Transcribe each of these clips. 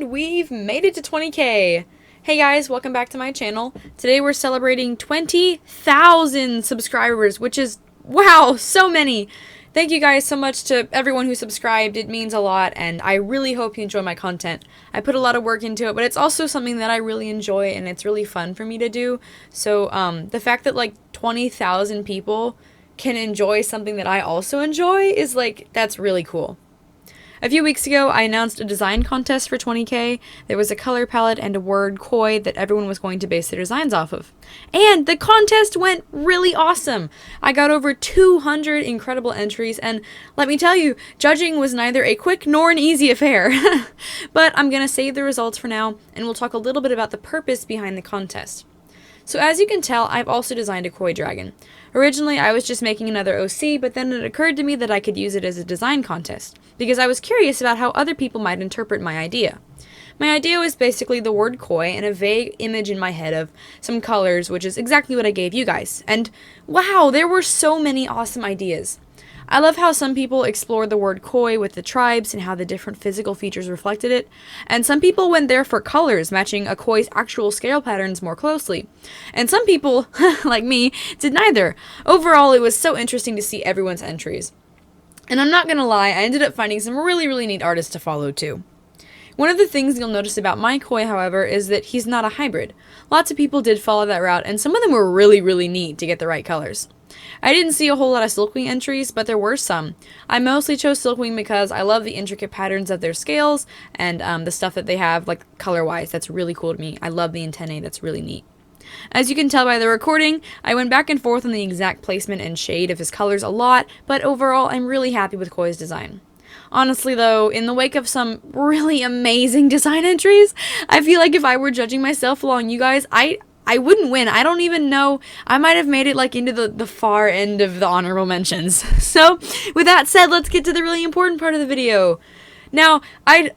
And we've made it to 20K. Hey guys, welcome back to my channel. Today we're celebrating 20,000 subscribers, which is, wow, so many. Thank you guys so much to everyone who subscribed. It means a lot, and I really hope you enjoy my content. I put a lot of work into it, but it's also something that I really enjoy, and it's really fun for me to do. So, the fact that like 20,000 people can enjoy something that I also enjoy is like, that's really cool. A few weeks ago, I announced a design contest for 20K. There was a color palette and a word koi that everyone was going to base their designs off of. And the contest went really awesome. I got over 200 incredible entries, and let me tell you, judging was neither a quick nor an easy affair. But I'm gonna save the results for now, and we'll talk a little bit about the purpose behind the contest. So as you can tell, I've also designed a koi dragon. Originally, I was just making another OC, but then it occurred to me that I could use it as a design contest, because I was curious about how other people might interpret my idea. My idea was basically the word koi and a vague image in my head of some colors, which is exactly what I gave you guys. And wow, there were so many awesome ideas. I love how some people explored the word koi with the tribes and how the different physical features reflected it, and some people went there for colors matching a koi's actual scale patterns more closely. And some people, like me, did neither. Overall, it was so interesting to see everyone's entries. And I'm not gonna lie, I ended up finding some really neat artists to follow too. One of the things you'll notice about my koi, however, is that he's not a hybrid. Lots of people did follow that route, and some of them were really neat to get the right colors. I didn't see a whole lot of Silkwing entries, but there were some. I mostly chose Silkwing because I love the intricate patterns of their scales and the stuff that they have, like color-wise. That's really cool to me. I love the antennae. That's really neat. As you can tell by the recording, I went back and forth on the exact placement and shade of his colors a lot, but overall, I'm really happy with Koi's design. Honestly though, in the wake of some really amazing design entries, I feel like if I were judging myself along you guys, I wouldn't win. I don't even know. I might have made it like into the far end of the honorable mentions. So, with that said, let's get to the really important part of the video. Now, I'd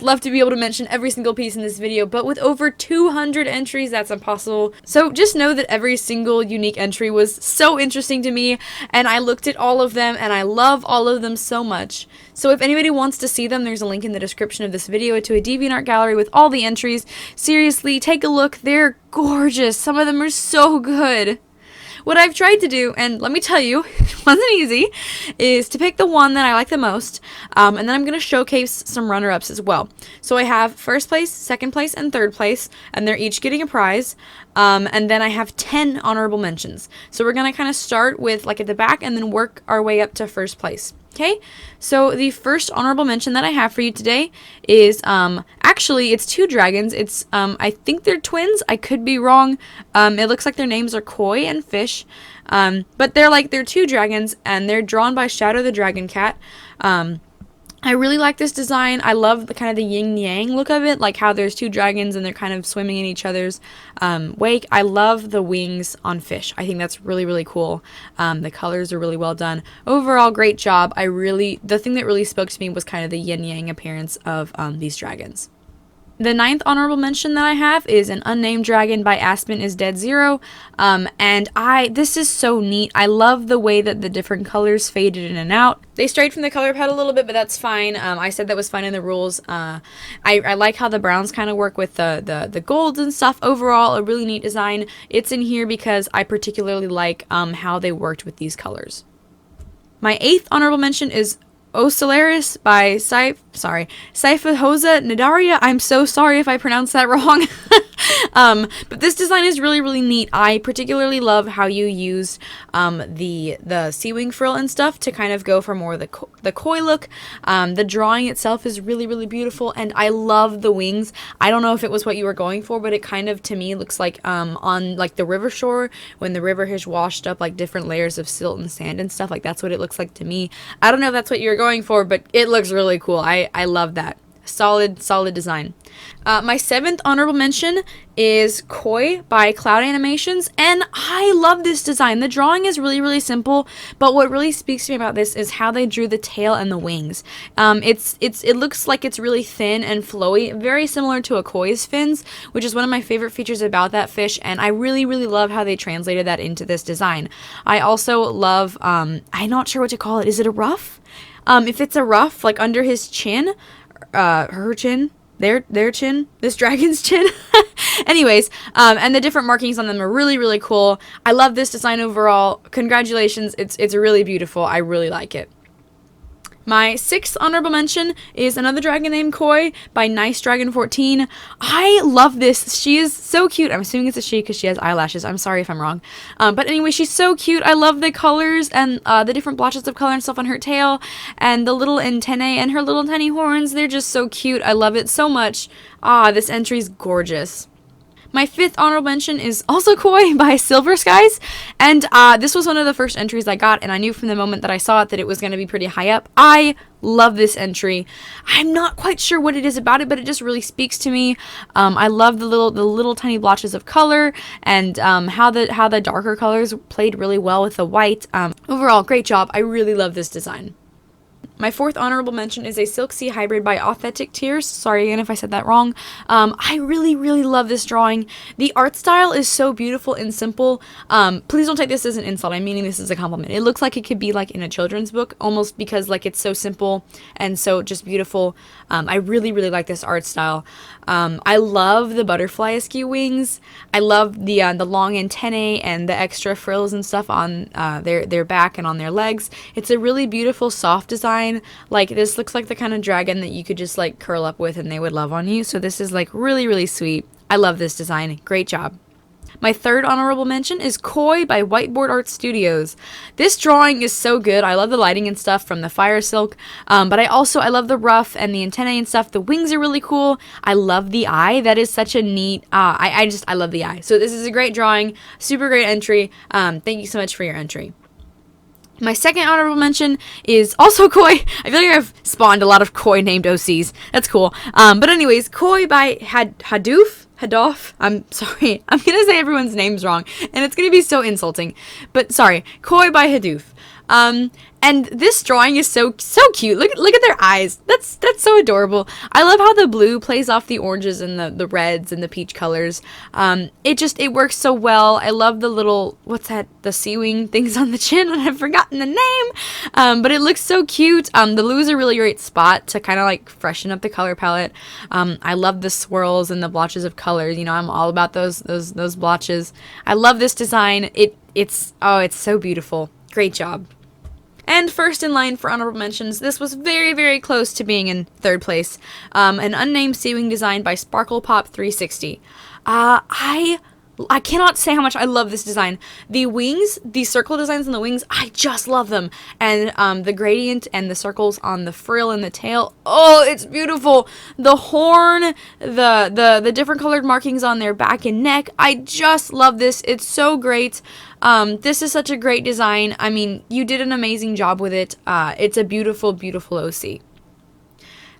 love to be able to mention every single piece in this video, but with over 200 entries, that's impossible. So just know that every single unique entry was so interesting to me, and I looked at all of them, and I love all of them so much. So if anybody wants to see them, there's a link in the description of this video to a DeviantArt gallery with all the entries. Seriously, take a look. They're gorgeous. Some of them are so good. What I've tried to do, and let me tell you, it wasn't easy, is to pick the one that I like the most, and then I'm going to showcase some runner-ups as well. So I have first place, second place, and third place, and they're each getting a prize, and then I have 10 honorable mentions. So we're going to kind of start with like at the back and then work our way up to first place. Okay, so the first honorable mention that I have for you today is, actually, it's two dragons. It's, I think they're twins. I could be wrong. It looks like their names are Koi and Fish, but they're two dragons, and they're drawn by Shadow the Dragon Cat. I really like this design. I love the kind of the yin-yang look of it, like how there's two dragons and they're kind of swimming in each other's wake. I love the wings on Fish. I think that's really cool. The colors are really well done. Overall, great job. The thing that really spoke to me was kind of the yin-yang appearance of these dragons. The ninth honorable mention that I have is an unnamed dragon by Aspen is Dead Zero, and this is so neat. I love the way that the different colors faded in and out. They strayed from the color palette a little bit, but that's fine. I said that was fine in the rules. I like how the browns kind of work with the golds and stuff. Overall, a really neat design. It's in here because I particularly like how they worked with these colors. My eighth honorable mention is Osolaris by Saifahosa Nadaria. I'm so sorry if I pronounced that wrong. But this design is really neat. I particularly love how you used the sea wing frill and stuff to kind of go for more of the koi look. The drawing itself is really beautiful, and I love the wings. I don't know if it was what you were going for, but it kind of, to me, looks like on like the river shore when the river has washed up like different layers of silt and sand and stuff. Like that's what it looks like to me. I don't know if that's what you're going for, but it looks really cool. I love that. Solid design. My seventh honorable mention is Koi by Cloud Animations, and I love this design. The drawing is really simple, but what really speaks to me about this is how they drew the tail and the wings. It looks like it's really thin and flowy, very similar to a koi's fins, which is one of my favorite features about that fish, and I really love how they translated that into this design. I also love, I'm not sure what to call it. Is it a ruff? If it's a ruff, like under his chin, her chin, their chin, this dragon's chin. Anyways, and the different markings on them are really, really cool. I love this design overall. Congratulations. It's really beautiful. I really like it. My 6th honorable mention is another dragon named Koi by Nice Dragon 14. I love this. She is so cute. I'm assuming it's a she because she has eyelashes. I'm sorry if I'm wrong. But anyway, she's so cute. I love the colors and the different blotches of color and stuff on her tail and the little antennae and her little tiny horns. They're just so cute. I love it so much. This entry's gorgeous. My 5th honorable mention is also Koi by Silver Skies, and this was one of the first entries I got, and I knew from the moment that I saw it that it was going to be pretty high up. I love this entry. I'm not quite sure what it is about it, but it just really speaks to me. I love the little tiny blotches of color, and how the darker colors played really well with the white. Overall, great job. I really love this design. My 4th honorable mention is a Silk Sea hybrid by Authentic Tears. Sorry again if I said that wrong. I really, really love this drawing. The art style is so beautiful and simple. Please don't take this as an insult. I'm meaning this as a compliment. It looks like it could be like in a children's book, almost because like it's so simple and so just beautiful. I really, really like this art style. I love the butterfly askew wings. I love the long antennae and the extra frills and stuff on their back and on their legs. It's a really beautiful, soft design. Like, this looks like the kind of dragon that you could just like curl up with and they would love on you. So this is like really, really sweet. I love this design. Great job. My 3rd honorable mention is Koi by Whiteboard Art Studios. This drawing is so good. I love the lighting and stuff from the fire silk, but I love the ruff and the antennae and stuff. The wings are really cool. I love the eye. That is such a neat, I love the eye. So this is a great drawing, super great entry. Thank you so much for your entry. My 2nd honorable mention is also Koi. I feel like I've spawned a lot of Koi named OCs. That's cool. But anyways, Koi by Hadof. I'm sorry. I'm going to say everyone's names wrong, and it's going to be so insulting. But sorry. Koi by Hadouf. And this drawing is so cute. Look at their eyes. That's so adorable. I love how the blue plays off the oranges and the reds and the peach colors. It works so well. I love the little, the sea wing things on the chin, and I've forgotten the name. But it looks so cute. The blue is a really great spot to kind of like freshen up the color palette. I love the swirls and the blotches of colors. You know, I'm all about those blotches. I love this design. It's so beautiful. Great job. And first in line for honorable mentions, this was very, very close to being in 3rd place. An unnamed sea wing design by Sparkle Pop 360. I cannot say how much I love this design. The wings, the circle designs on the wings, I just love them. And the gradient and the circles on the frill and the tail, oh, it's beautiful. The horn, the different colored markings on their back and neck, I just love this. It's so great. This is such a great design. I mean, you did an amazing job with it. It's a beautiful, beautiful OC.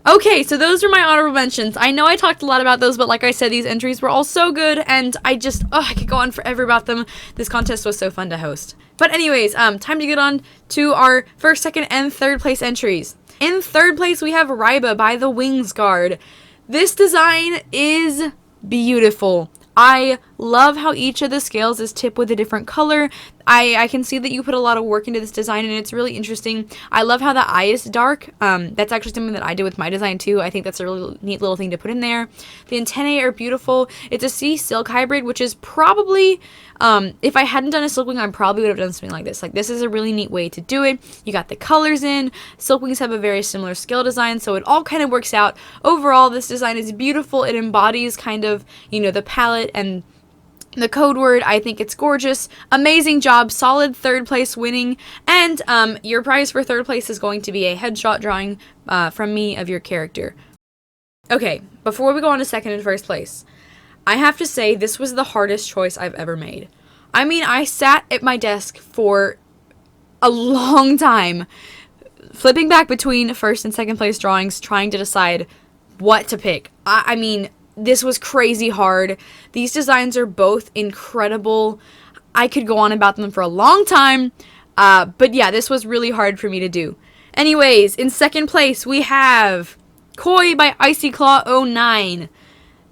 Okay, so those are my honorable mentions. I know I talked a lot about those, but like I said, these entries were all so good, and I could go on forever about them. This contest was so fun to host. But anyways, time to get on to our 1st, 2nd, and 3rd place entries. In 3rd place, we have Ryba by the Wings Guard. This design is beautiful. I love how each of the scales is tipped with a different color. I can see that you put a lot of work into this design, and it's really interesting. I love how the eye is dark. That's actually something that I did with my design too. I think that's a really neat little thing to put in there. The antennae are beautiful. It's a sea silk hybrid, which is probably, if I hadn't done a silk wing, I probably would have done something like this. Like, this is a really neat way to do it. You got the colors in. Silk wings have a very similar scale design, so it all kind of works out. Overall, this design is beautiful. It embodies kind of, you know, the palette and the code word. I think it's gorgeous. Amazing job. Solid 3rd place winning. And your prize for 3rd place is going to be a headshot drawing from me of your character. Okay, before we go on to 2nd and 1st place, I have to say this was the hardest choice I've ever made. I mean, I sat at my desk for a long time, flipping back between 1st and 2nd place drawings, trying to decide what to pick. I mean, this was crazy hard. These designs are both incredible. I could go on about them for a long time, but yeah, this was really hard for me to do. Anyways, in 2nd place, we have Koi by Icy Claw 09.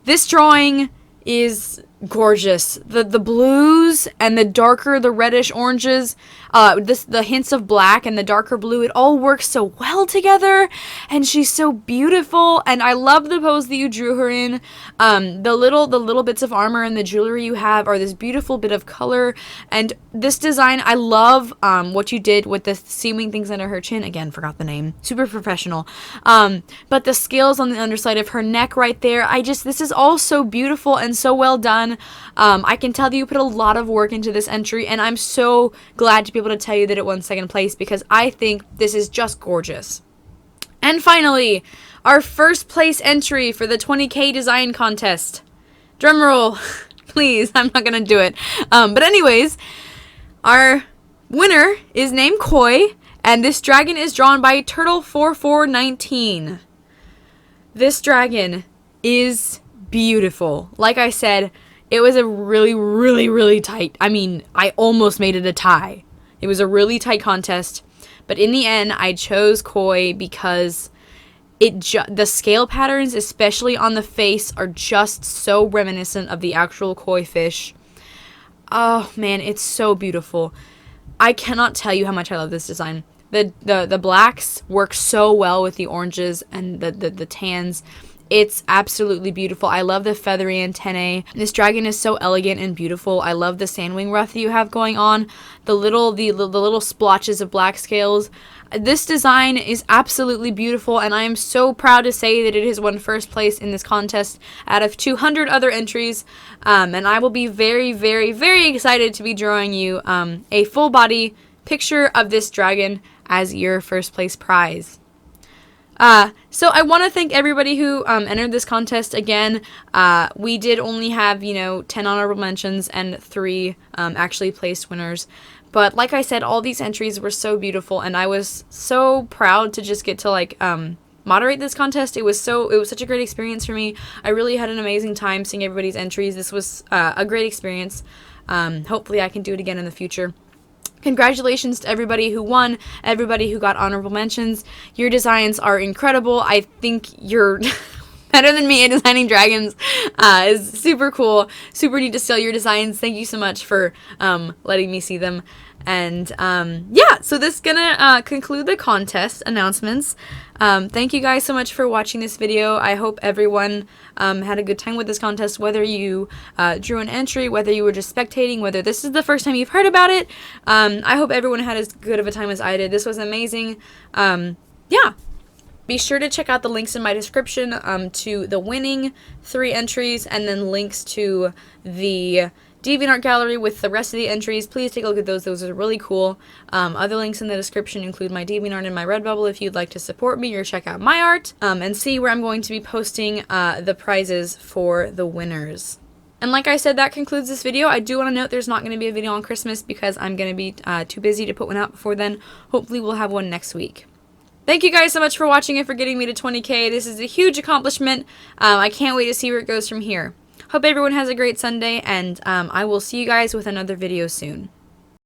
This drawing is gorgeous. The blues and the darker, the reddish oranges, the hints of black and the darker blue, it all works so well together, and she's so beautiful. And I love the pose that you drew her in. The little bits of armor and the jewelry you have are this beautiful bit of color. And this design, I love what you did with the seaming things under her chin. Again, forgot the name. Super professional. But the scales on the underside of her neck right there, this is all so beautiful and so well done. I can tell that you put a lot of work into this entry, and I'm so glad to be able to tell you that it won second place, because I think this is just gorgeous. And finally, our first place entry for the 20K design contest. Drumroll, please. I'm not gonna do it. But anyways, our winner is named Koi, and this dragon is drawn by Turtle4419. This dragon is beautiful. Like I said, it was a really tight, I almost made it a tie. It was a really tight contest, but in the end, I chose Koi because the scale patterns, especially on the face, are just so reminiscent of the actual koi fish. Oh man, it's so beautiful. I cannot tell you how much I love this design. The blacks work so well with the oranges and the tans. It's absolutely beautiful. I love the feathery antennae. This dragon is so elegant and beautiful. I love the sandwing ruff that you have going on. The little splotches of black scales. This design is absolutely beautiful, and I am so proud to say that it has won first place in this contest out of 200 other entries. And I will be very excited to be drawing you a full body picture of this dragon as your first place prize. So I want to thank everybody who entered this contest. Again, we did only have 10 honorable mentions and 3 actually placed winners. But like I said, all these entries were so beautiful, and I was so proud to just get to moderate this contest. It was such a great experience for me. I really had an amazing time seeing everybody's entries. This was a great experience. Hopefully I can do it again in the future. Congratulations to everybody who won, everybody who got honorable mentions. Your designs are incredible. I think you're better than me at designing dragons. It's super cool, super neat to see all your designs. Thank you so much for letting me see them. And yeah, so this is gonna conclude the contest announcements. Thank you guys so much for watching this video. I hope everyone had a good time with this contest, whether you drew an entry, whether you were just spectating, whether this is the first time you've heard about it. I hope everyone had as good of a time as I did. This was amazing. Yeah. Be sure to check out the links in my description to the winning 3 entries, and then links to the DeviantArt gallery with the rest of the entries. Please take a look at those. Those are really cool. Other links in the description include my DeviantArt and my Redbubble if you'd like to support me or check out my art and see where I'm going to be posting the prizes for the winners. And like I said, that concludes this video. I do want to note there's not going to be a video on Christmas because I'm going to be too busy to put one out before then. Hopefully we'll have one next week. Thank you guys so much for watching and for getting me to 20K. This is a huge accomplishment. I can't wait to see where it goes from here. Hope everyone has a great Sunday, and I will see you guys with another video soon.